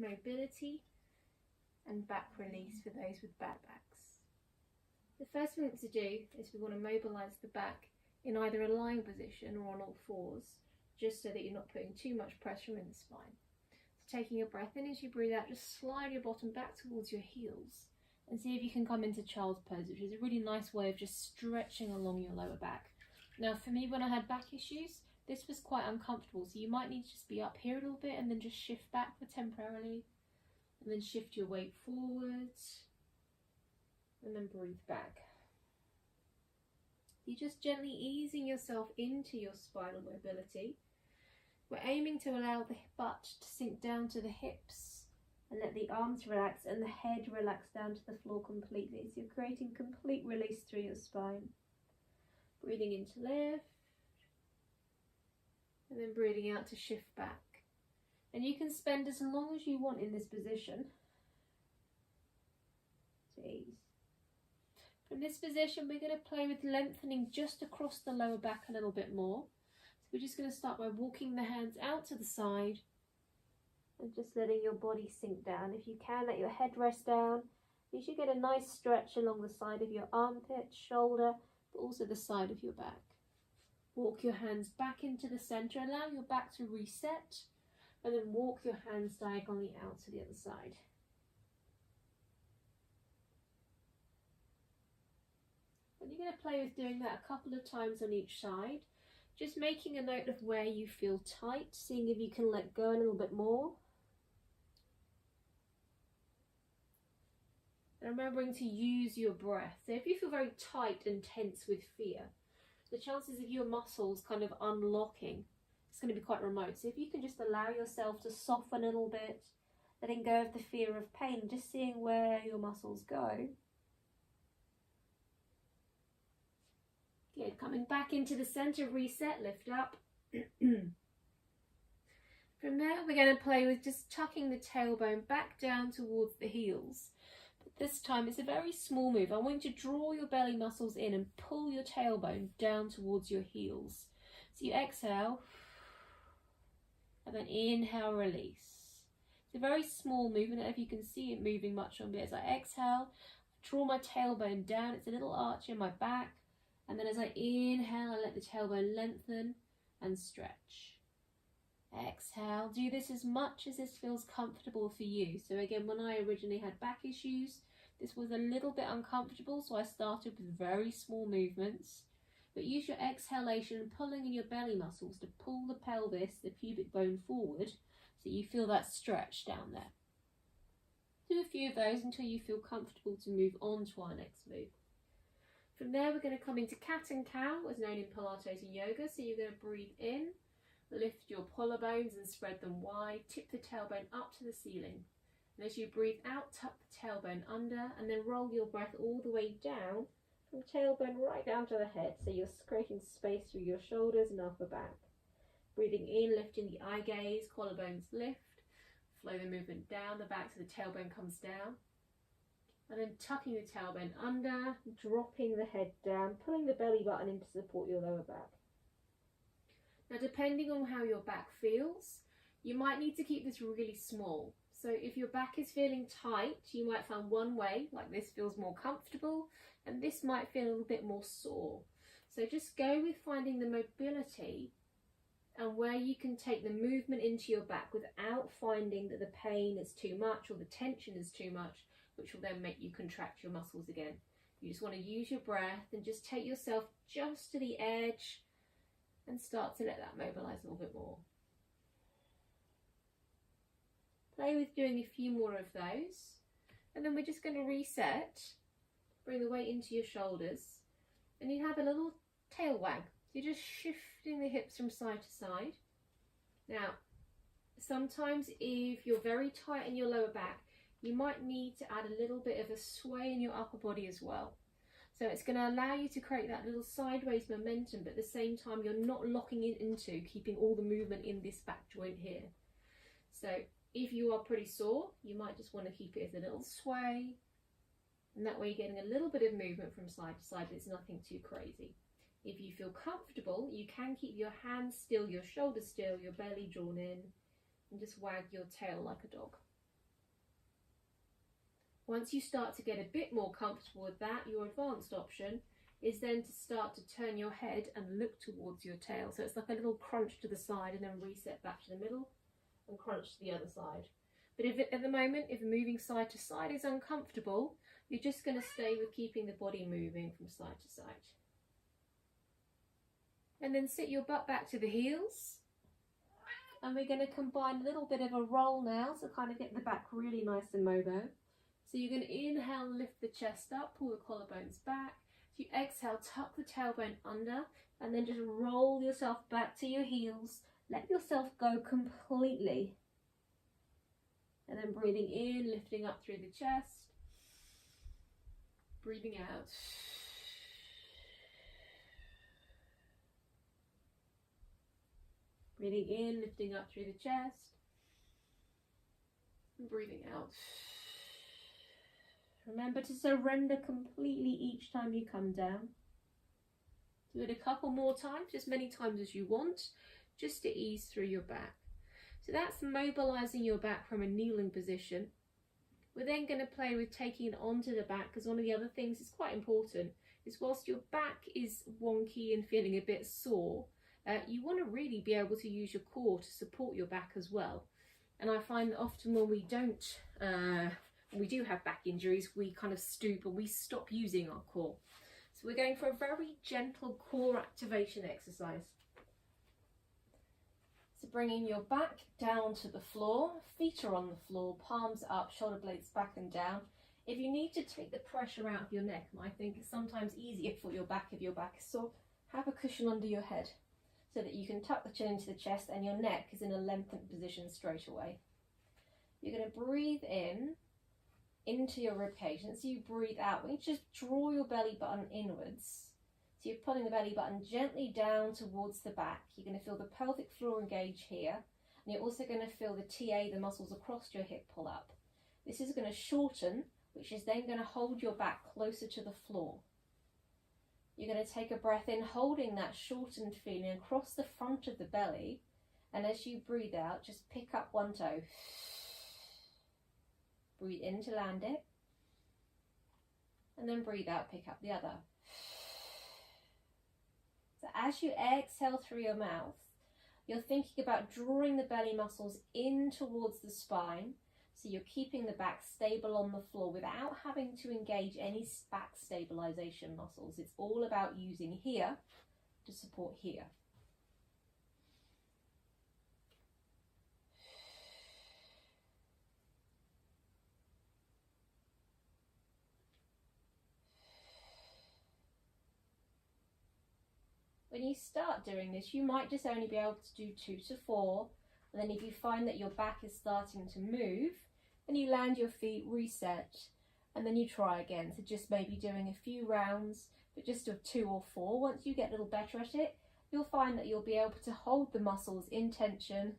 mobility and back release for those with bad backs. The first thing to do is we want to mobilise the back in either a lying position or on all fours, just so that you're not putting too much pressure in the spine. So taking a breath in as you breathe out, just slide your bottom back towards your heels and see if you can come into child's pose, which is a really nice way of just stretching along your lower back. Now for me, when I had back issues, this was quite uncomfortable, so you might need to just be up here a little bit and then just shift back for temporarily, and then shift your weight forwards and then breathe back. You're just gently easing yourself into your spinal mobility. We're aiming to allow the butt to sink down to the hips and let the arms relax and the head relax down to the floor completely. So you're creating complete release through your spine. Breathing in to lift and then breathing out to shift back. And you can spend as long as you want in this position to ease. From this position, we're going to play with lengthening just across the lower back a little bit more. So we're just going to start by walking the hands out to the side and just letting your body sink down. If you can, let your head rest down. You should get a nice stretch along the side of your armpit, shoulder, but also the side of your back. Walk your hands back into the center, allow your back to reset, and then walk your hands diagonally out to the other side. And you're going to play with doing that a couple of times on each side, just making a note of where you feel tight, seeing if you can let go a little bit more. And remembering to use your breath. So if you feel very tight and tense with fear, the chances of your muscles kind of unlocking is going to be quite remote. So if you can just allow yourself to soften a little bit, letting go of the fear of pain, just seeing where your muscles go. Good, coming back into the center, reset, lift up. From there, we're going to play with just tucking the tailbone back down towards the heels. But this time, it's a very small move. I want you to draw your belly muscles in and pull your tailbone down towards your heels. So you exhale, and then inhale, release. It's a very small movement. I don't know if you can see it moving much on me. As I exhale, draw my tailbone down. It's a little arch in my back. And then as I inhale, I let the tailbone lengthen and stretch. Exhale. Do this as much as this feels comfortable for you. So again, when I originally had back issues, this was a little bit uncomfortable, so I started with very small movements. But use your exhalation and pulling in your belly muscles to pull the pelvis, the pubic bone forward, so you feel that stretch down there. Do a few of those until you feel comfortable to move on to our next move. From there, we're going to come into cat and cow, as known in Pilates and yoga. So you're going to breathe in, lift your collarbones and spread them wide, tip the tailbone up to the ceiling. And as you breathe out, tuck the tailbone under, and then roll your breath all the way down, from tailbone right down to the head. So you're creating space through your shoulders and upper back. Breathing in, lifting the eye gaze, collarbones lift, flow the movement down the back so the tailbone comes down. And then tucking the tailbone under, dropping the head down, pulling the belly button in to support your lower back. Now, depending on how your back feels, you might need to keep this really small. So if your back is feeling tight, you might find one way, like this feels more comfortable, and this might feel a little bit more sore. So just go with finding the mobility and where you can take the movement into your back without finding that the pain is too much or the tension is too much, which will then make you contract your muscles again. You just want to use your breath and just take yourself just to the edge and start to let that mobilize a little bit more. Play with doing a few more of those, and then we're just going to reset. Bring the weight into your shoulders, and you have a little tail wag. You're just shifting the hips from side to side. Now, sometimes if you're very tight in your lower back, you might need to add a little bit of a sway in your upper body as well. So it's going to allow you to create that little sideways momentum, but at the same time you're not locking it into keeping all the movement in this back joint here. So if you are pretty sore, you might just want to keep it as a little sway, and that way you're getting a little bit of movement from side to side, but it's nothing too crazy. If you feel comfortable, you can keep your hands still, your shoulders still, your belly drawn in, and just wag your tail like a dog. Once you start to get a bit more comfortable with that, your advanced option is then to start to turn your head and look towards your tail. So it's like a little crunch to the side and then reset back to the middle and crunch to the other side. But if at the moment, if moving side to side is uncomfortable, you're just going to stay with keeping the body moving from side to side. And then sit your butt back to the heels. And we're going to combine a little bit of a roll now to kind of get the back really nice and mobile. So you're going to inhale, lift the chest up, pull the collarbones back. So you exhale, tuck the tailbone under, and then just roll yourself back to your heels. Let yourself go completely. And then breathing in, lifting up through the chest. Breathing out. Breathing in, lifting up through the chest. And breathing out. Remember to surrender completely each time you come down. Do it a couple more times, as many times as you want, just to ease through your back. So that's mobilizing your back from a kneeling position. We're then going to play with taking it onto the back, because one of the other things that's quite important is whilst your back is wonky and feeling a bit sore, you want to really be able to use your core to support your back as well. And I find that often when we do have back injuries, we kind of stoop and we stop using our core. So we're going for a very gentle core activation exercise. So bringing your back down to the floor, feet are on the floor, palms up, shoulder blades back and down. If you need to take the pressure out of your neck, and I think it's sometimes easier for your back if your back is sore, have a cushion under your head so that you can tuck the chin into the chest and your neck is in a lengthened position straight away. You're going to breathe in into your ribcage, and so you breathe out. When you just draw your belly button inwards, so you're pulling the belly button gently down towards the back. You're going to feel the pelvic floor engage here, and you're also going to feel the TA, the muscles across your hip, pull up. This is going to shorten, which is then going to hold your back closer to the floor. You're going to take a breath in, holding that shortened feeling across the front of the belly, and as you breathe out, just pick up one toe. Breathe in to land it, and then breathe out, pick up the other. So as you exhale through your mouth, you're thinking about drawing the belly muscles in towards the spine, so you're keeping the back stable on the floor without having to engage any back stabilization muscles. It's all about using here to support here. When you start doing this, you might just only be able to do 2 to 4, and then if you find that your back is starting to move, then you land your feet, reset, and then you try again. So just maybe doing a few rounds, but just of 2 or 4. Once you get a little better at it, you'll find that you'll be able to hold the muscles in tension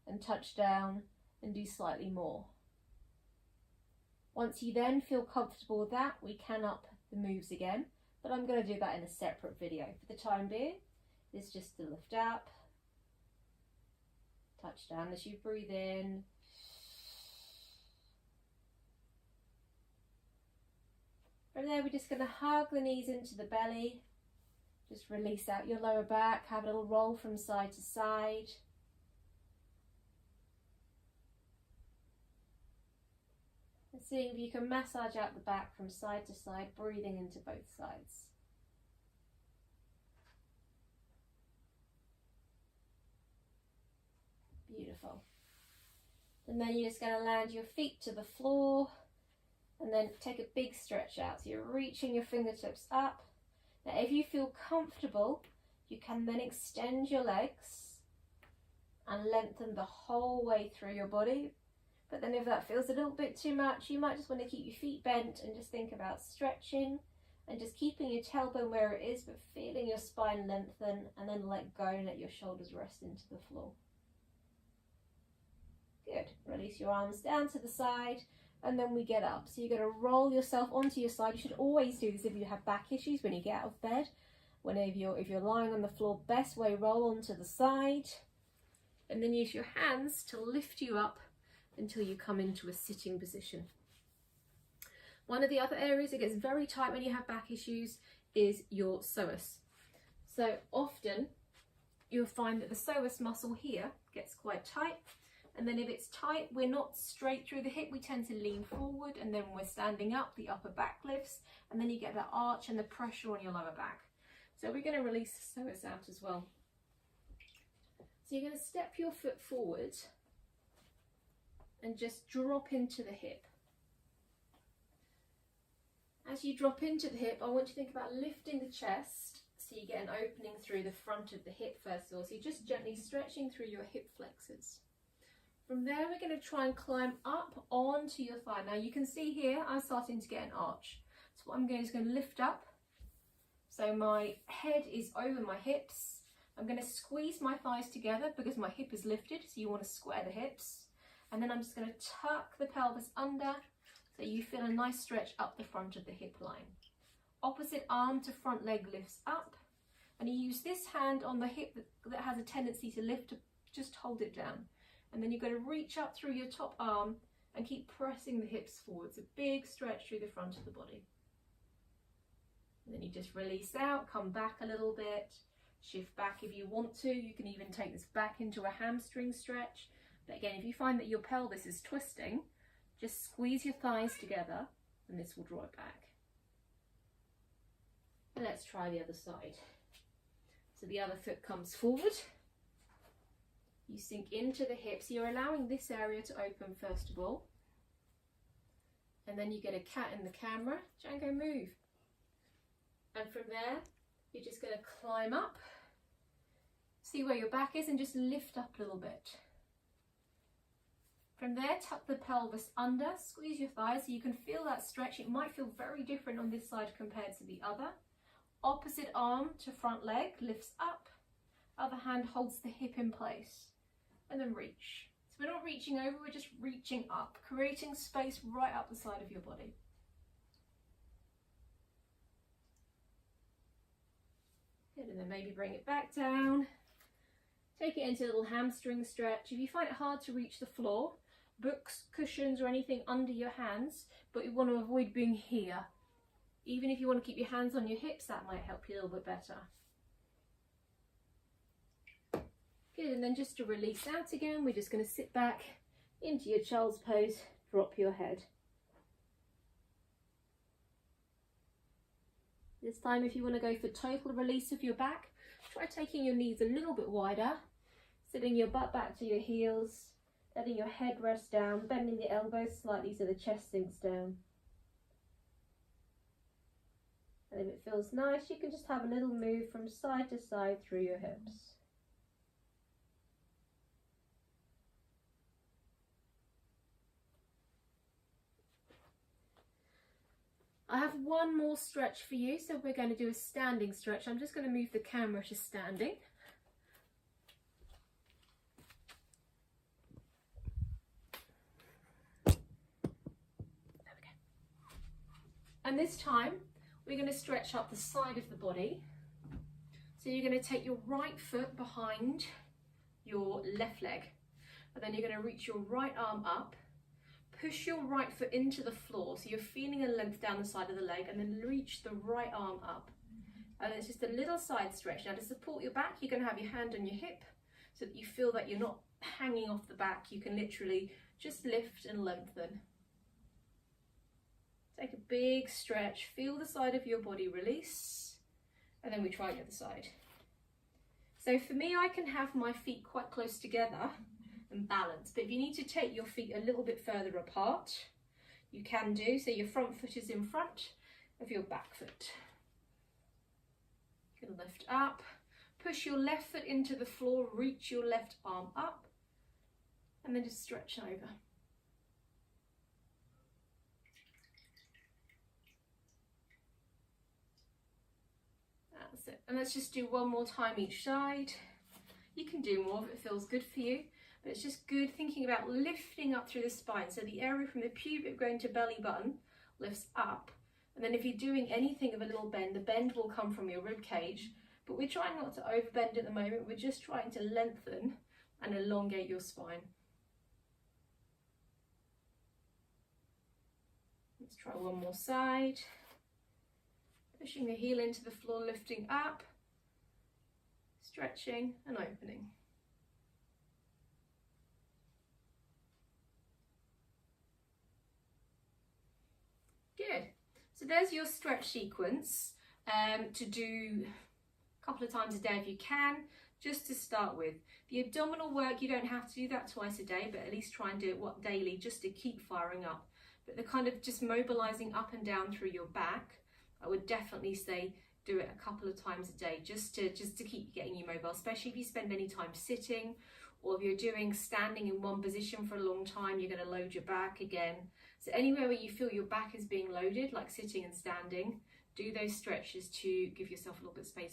and touch down and do slightly more. Once you then feel comfortable with that, we can up the moves again. But I'm going to do that in a separate video. For the time being, it's just to lift up, touch down as you breathe in. From there, we're just going to hug the knees into the belly. Just release out your lower back, have a little roll from side to side. And seeing if you can massage out the back from side to side, breathing into both sides. Beautiful. And then you're just going to land your feet to the floor and then take a big stretch out. So you're reaching your fingertips up. Now if you feel comfortable, you can then extend your legs and lengthen the whole way through your body. But then if that feels a little bit too much, you might just want to keep your feet bent and just think about stretching and just keeping your tailbone where it is, but feeling your spine lengthen, and then let go and let your shoulders rest into the floor. Good. Release your arms down to the side, and then we get up. So you're going to roll yourself onto your side. You should always do this if you have back issues when you get out of bed. If you're lying on the floor, best way, roll onto the side, and then use your hands to lift you up until you come into a sitting position. One of the other areas that gets very tight when you have back issues is your psoas. So often you'll find that the psoas muscle here gets quite tight, and then if it's tight, we're not straight through the hip, we tend to lean forward, and then when we're standing up, the upper back lifts, and then you get that arch and the pressure on your lower back. So we're going to release the psoas out as well. So you're going to step your foot forward and just drop into the hip. As you drop into the hip, I want you to think about lifting the chest so you get an opening through the front of the hip first of all. So you're just gently stretching through your hip flexors. From there, we're going to try and climb up onto your thigh. Now you can see here, I'm starting to get an arch. So what I'm going to lift up. So my head is over my hips. I'm going to squeeze my thighs together because my hip is lifted. So you want to square the hips. And then I'm just going to tuck the pelvis under so you feel a nice stretch up the front of the hip line. Opposite arm to front leg lifts up. And you use this hand on the hip that has a tendency to lift to just hold it down. And then you're going to reach up through your top arm and keep pressing the hips forwards. A big stretch through the front of the body. And then you just release out, come back a little bit, shift back if you want to. You can even take this back into a hamstring stretch. But again, if you find that your pelvis is twisting, just squeeze your thighs together and this will draw it back. And let's try the other side. So the other foot comes forward. You sink into the hips. You're allowing this area to open first of all. And then you get a cat in the camera. Django, move. And from there, you're just going to climb up. See where your back is and just lift up a little bit. From there, tuck the pelvis under, squeeze your thighs so you can feel that stretch. It might feel very different on this side compared to the other. Opposite arm to front leg lifts up. Other hand holds the hip in place. And then reach. So we're not reaching over, we're just reaching up, creating space right up the side of your body. Good, and then maybe bring it back down. Take it into a little hamstring stretch. If you find it hard to reach the floor, books, cushions or anything under your hands, but you want to avoid being here. Even if you want to keep your hands on your hips, that might help you a little bit better. Good, and then just to release out again, we're just going to sit back into your child's pose, drop your head. This time, if you want to go for total release of your back, try taking your knees a little bit wider, sitting your butt back to your heels, letting your head rest down, bending the elbows slightly so the chest sinks down. And if it feels nice, you can just have a little move from side to side through your hips. I have one more stretch for you, so we're going to do a standing stretch. I'm just going to move the camera to standing. There we go. And this time, we're going to stretch up the side of the body. So you're going to take your right foot behind your left leg, and then you're going to reach your right arm up. Push your right foot into the floor so you're feeling a length down the side of the leg, and then reach the right arm up. And it's just a little side stretch. Now to support your back, you're going to have your hand on your hip so that you feel that you're not hanging off the back. You can literally just lift and lengthen. Take a big stretch, feel the side of your body release, and then we try the other side. So for me, I can have my feet quite close together and balance, but if you need to take your feet a little bit further apart, you can do. So your front foot is in front of your back foot. You can lift up, push your left foot into the floor, reach your left arm up, and then just stretch over. That's it. And let's just do one more time each side. You can do more if it feels good for you. But it's just good thinking about lifting up through the spine. So the area from the pubic going to belly button lifts up. And then if you're doing anything of a little bend, the bend will come from your rib cage. But we're trying not to overbend at the moment. We're just trying to lengthen and elongate your spine. Let's Try one more side. Pushing the heel into the floor, lifting up, stretching and opening. Good. So there's your stretch sequence to do a couple of times a day if you can, just to start with. The abdominal work, you don't have to do that twice a day, but at least try and do it daily, just to keep firing up. But the kind of just mobilizing up and down through your back, I would definitely say do it a couple of times a day, just to keep getting you mobile, especially if you spend any time sitting, or if you're doing standing in one position for a long time, you're going to load your back again. So anywhere where you feel your back is being loaded, like sitting and standing, do those stretches to give yourself a little bit of space